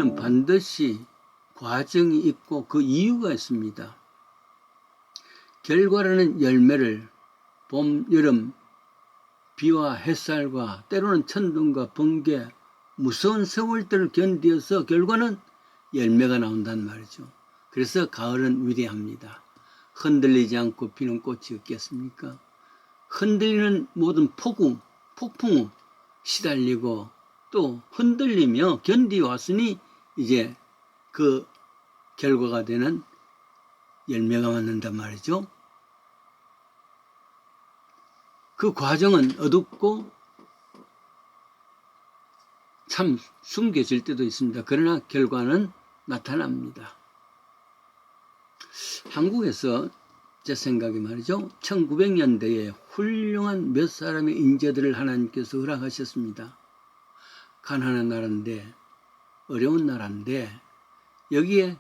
일에는 반드시 과정이 있고 그 이유가 있습니다. 결과라는 열매를 봄, 여름, 비와 햇살과 때로는 천둥과 번개, 무서운 세월들을 견디어서 결과는 열매가 나온단 말이죠. 그래서 가을은 위대합니다. 흔들리지 않고 피는 꽃이 없겠습니까? 흔들리는 모든 폭풍 시달리고 또 흔들리며 견디왔으니 이제 그 결과가 되는 열매가 맺는단 말이죠. 그 과정은 어둡고 참 숨겨질 때도 있습니다. 그러나 결과는 나타납니다. 한국에서 제 생각에 말이죠. 1900년대에 훌륭한 몇 사람의 인재들을 하나님께서 허락하셨습니다. 가난한 나라인데 어려운 나라인데 여기에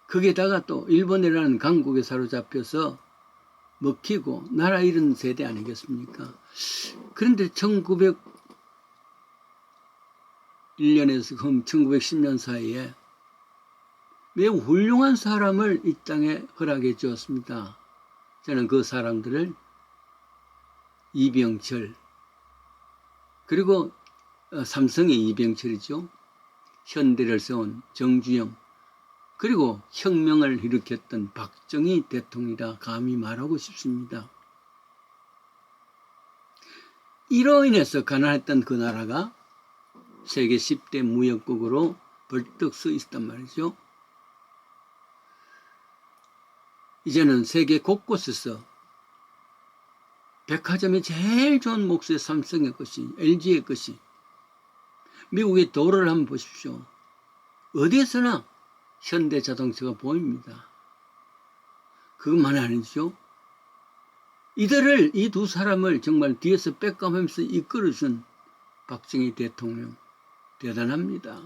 거기에다가 또 일본이라는 강국에 사로잡혀서 먹히고 나라 잃은 세대 아니겠습니까? 그런데 1901년에서 1910년 사이에 매우 훌륭한 사람을 이 땅에 허락해 주었습니다. 저는 그 사람들을 이병철, 그리고 삼성의 이병철이죠. 현대를 세운 정주영, 그리고 혁명을 일으켰던 박정희 대통령이라 감히 말하고 싶습니다. 이로 인해서 가난했던 그 나라가 세계 10대 무역국으로 벌떡 서 있었단 말이죠. 이제는 세계 곳곳에서 백화점이 제일 좋은 목수의 삼성의 것이, LG의 것이, 미국의 도로를 한번 보십시오. 어디에서나 현대자동차가 보입니다. 그것만 아니죠. 이 두 사람을 정말 뒤에서 백감하면서 이끌어준 박정희 대통령 대단합니다.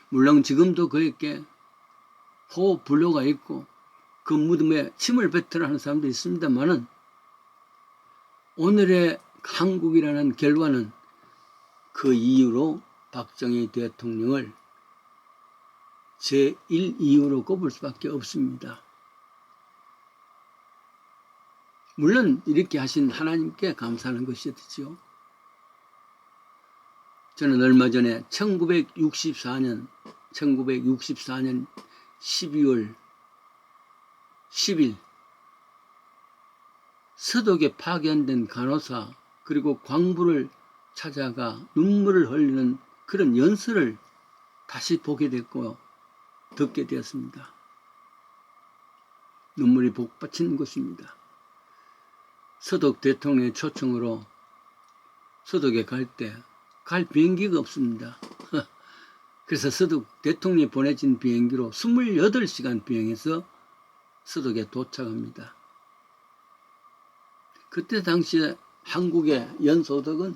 물론 지금도 그에게 호불호가 있고 그 무덤에 침을 뱉으라는 사람도 있습니다만은 오늘의 한국이라는 결과는 그 이유로 박정희 대통령을 제1이유로 꼽을 수밖에 없습니다. 물론 이렇게 하신 하나님께 감사하는 것이었죠. 저는 얼마 전에 1964년 12월 10일 서독에 파견된 간호사 그리고 광부를 찾아가 눈물을 흘리는 그런 연설을 다시 보게 됐고 듣게 되었습니다. 눈물이 복받치는 것입니다. 서독 대통령의 초청으로 서독에 갈 비행기가 없습니다. 그래서 서독 대통령이 보내진 비행기로 28시간 비행해서 서독에 도착합니다. 그때 당시에 한국의 연소득은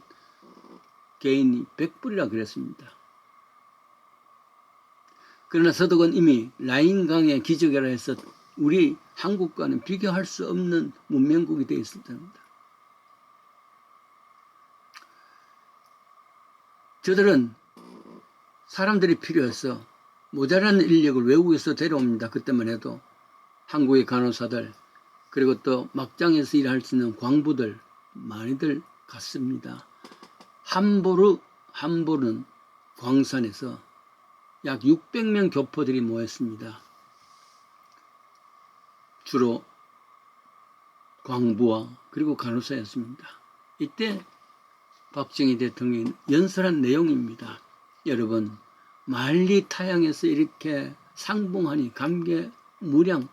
개인이 100불이라 그랬습니다. 그러나 서독은 이미 라인강의 기적이라 해서 우리 한국과는 비교할 수 없는 문명국이 되어 있었답니다. 저들은 사람들이 필요해서 모자라는 인력을 외국에서 데려옵니다. 그때만 해도 한국의 간호사들 그리고 또 막장에서 일할 수 있는 광부들 많이들 갔습니다. 함보르는 광산에서 약 600명 교포들이 모였습니다. 주로 광부와 그리고 간호사였습니다. 이때 박정희 대통령이 연설한 내용입니다. 여러분, 만리 타양에서 이렇게 상봉하니 감개무량,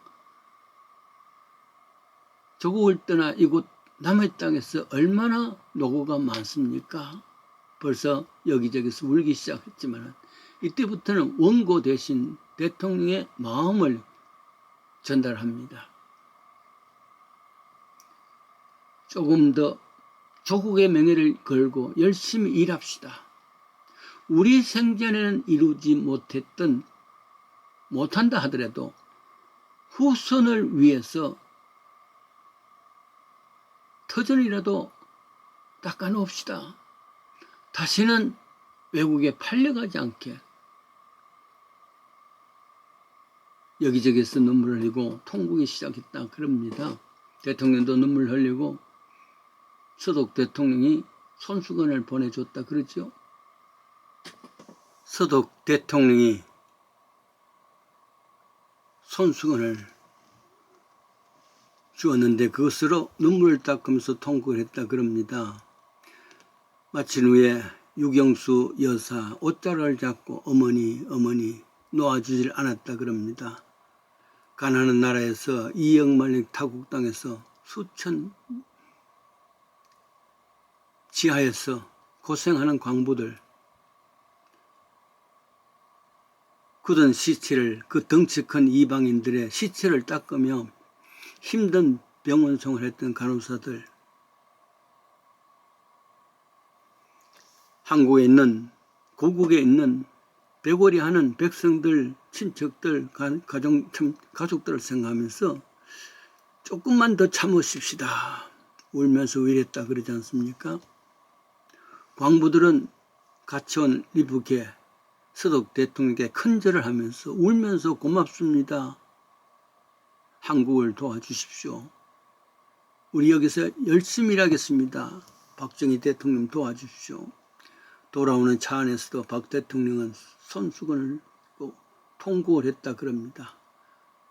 조국을 떠나 이곳 남의 땅에서 얼마나 노고가 많습니까? 벌써 여기저기서 울기 시작했지만 이때부터는 원고 대신 대통령의 마음을 전달합니다. 조금 더 조국의 명예를 걸고 열심히 일합시다. 우리 생전에는 이루지 못한다 하더라도 후손을 위해서 터전이라도 닦아놓읍시다. 다시는 외국에 팔려가지 않게 여기저기서 눈물을 흘리고 통곡이 시작했다 그럽니다. 대통령도 눈물 흘리고 서독 대통령이 손수건을 보내줬다 그러죠. 서독 대통령이 손수건을 주었는데 그것으로 눈물을 닦으면서 통곡을 했다 그럽니다. 마친 후에 유경수 여사 옷자락을 잡고 어머니 놓아주질 않았다 그럽니다. 가난한 나라에서 이영만리 타국당에서 수천 지하에서 고생하는 광부들 굳은 시체를 그 덩치 큰 이방인들의 시체를 닦으며 힘든 병원송을 했던 간호사들 한국에 있는 고국에 있는 배골이 하는 백성들 친척들 가족들을 생각하면서 조금만 더 참으십시다 울면서 이랬다 그러지 않습니까? 광부들은 같이 온 리북에 서독 대통령께 큰절을 하면서 울면서 고맙습니다. 한국을 도와주십시오. 우리 여기서 열심히 일하겠습니다. 박정희 대통령 도와주십시오. 돌아오는 차 안에서도 박 대통령은 손수건을 통곡을 했다 그럽니다.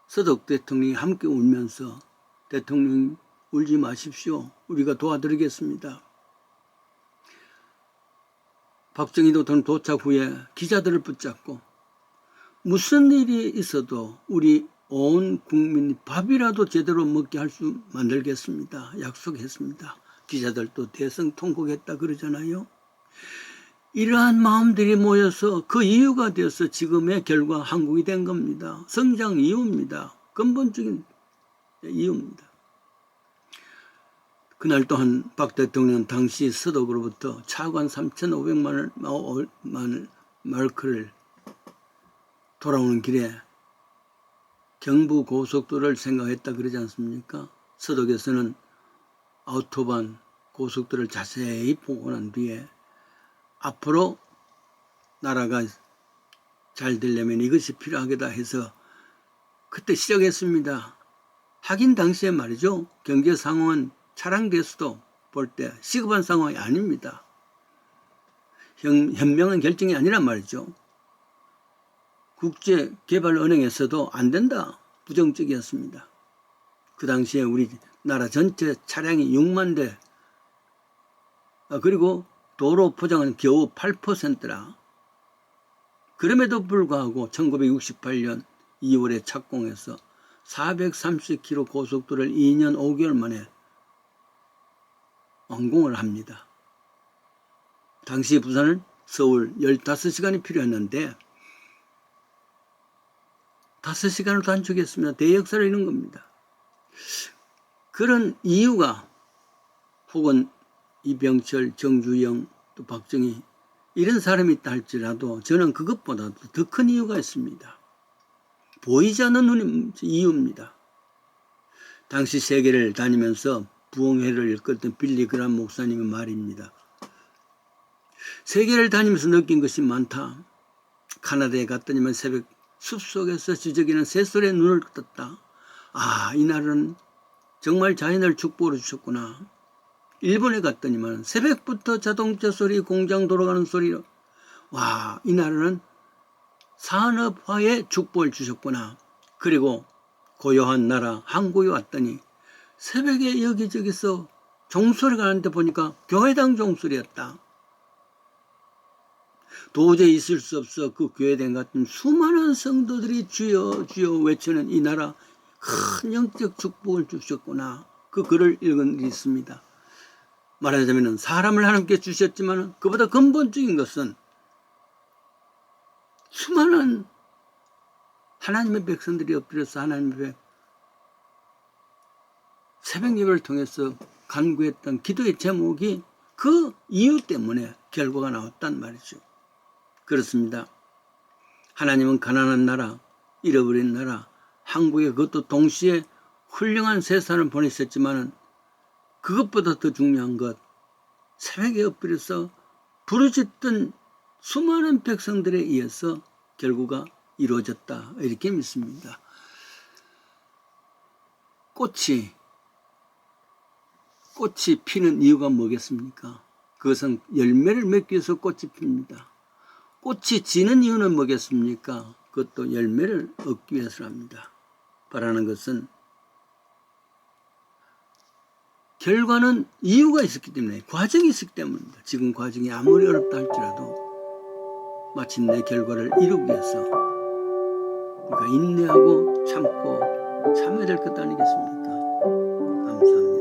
서독 대통령이 함께 울면서 대통령 울지 마십시오. 우리가 도와드리겠습니다. 박정희도 도착 후에 기자들을 붙잡고 무슨 일이 있어도 우리 온 국민이 밥이라도 제대로 먹게 할 수 만들겠습니다. 약속했습니다. 기자들도 대성통곡했다 그러잖아요. 이러한 마음들이 모여서 그 이유가 되어서 지금의 결과 한국이 된 겁니다. 성장 이유입니다. 근본적인 이유입니다. 그날 또한 박 대통령 당시 서독으로부터 차관 3,500만 마르크를 돌아오는 길에 경부 고속도로를 생각했다 그러지 않습니까? 서독에서는 아우토반 고속도로를 자세히 보고 난 뒤에 앞으로 나라가 잘 되려면 이것이 필요하겠다 해서 그때 시작했습니다. 하긴 당시에 말이죠. 경제 상황은 차량 대수도 볼 때 시급한 상황이 아닙니다. 현명한 결정이 아니란 말이죠. 국제개발은행에서도 안 된다. 부정적이었습니다. 그 당시에 우리 나라 전체 차량이 6만 대 그리고 도로 포장은 겨우 8%라. 그럼에도 불구하고 1968년 2월에 착공해서 430km 고속도로를 2년 5개월 만에 완공을 합니다. 당시 부산은 서울 15시간이 필요했는데 5시간을 단축했습니다. 대역사를 이룬 겁니다. 그런 이유가 혹은 이병철, 정주영, 또 박정희 이런 사람이 있다 할지라도 저는 그것보다도 더 큰 이유가 있습니다. 보이지 않는 이유입니다. 당시 세계를 다니면서 부흥회를 이끌던 빌리 그람 목사님의 말입니다. 세계를 다니면서 느낀 것이 많다. 카나다에 갔더니만 새벽 숲속에서 지저귀는 새소리에 눈을 떴다. 아, 이날은 정말 자연을 축복으로 주셨구나. 일본에 갔더니만 새벽부터 자동차 소리, 공장 돌아가는 소리. 와, 이날은 산업화에 축복을 주셨구나. 그리고 고요한 나라 한국에 왔더니 새벽에 여기저기서 종소리가 나는데 보니까 교회당 종소리였다. 도저히 있을 수 없어 그 교회당 같은 수많은 성도들이 주여 주여 외치는 이 나라 큰 영적 축복을 주셨구나. 그 글을 읽은 일이 있습니다. 말하자면 사람을 하나님께 주셨지만 그보다 근본적인 것은 수많은 하나님의 백성들이 엎드려서 하나님의 새벽 예배를 통해서 간구했던 기도의 제목이 그 이유 때문에 결과가 나왔단 말이죠. 그렇습니다. 하나님은 가난한 나라, 잃어버린 나라, 한국에 그것도 동시에 훌륭한 세상을 보내셨지만 그것보다 더 중요한 것, 새벽에 엎드려서 부르짖던 수많은 백성들에 의해서 결과가 이루어졌다. 이렇게 믿습니다. 꽃이 피는 이유가 뭐겠습니까? 그것은 열매를 맺기 위해서 꽃이 핍니다. 꽃이 지는 이유는 뭐겠습니까? 그것도 열매를 얻기 위해서랍니다. 바라는 것은 결과는 이유가 있었기 때문에, 과정이 있었기 때문입니다. 지금 과정이 아무리 어렵다 할지라도 마침내 결과를 이루기 위해서 우리가 인내하고 참고 참아야 될 것 아니겠습니까? 감사합니다.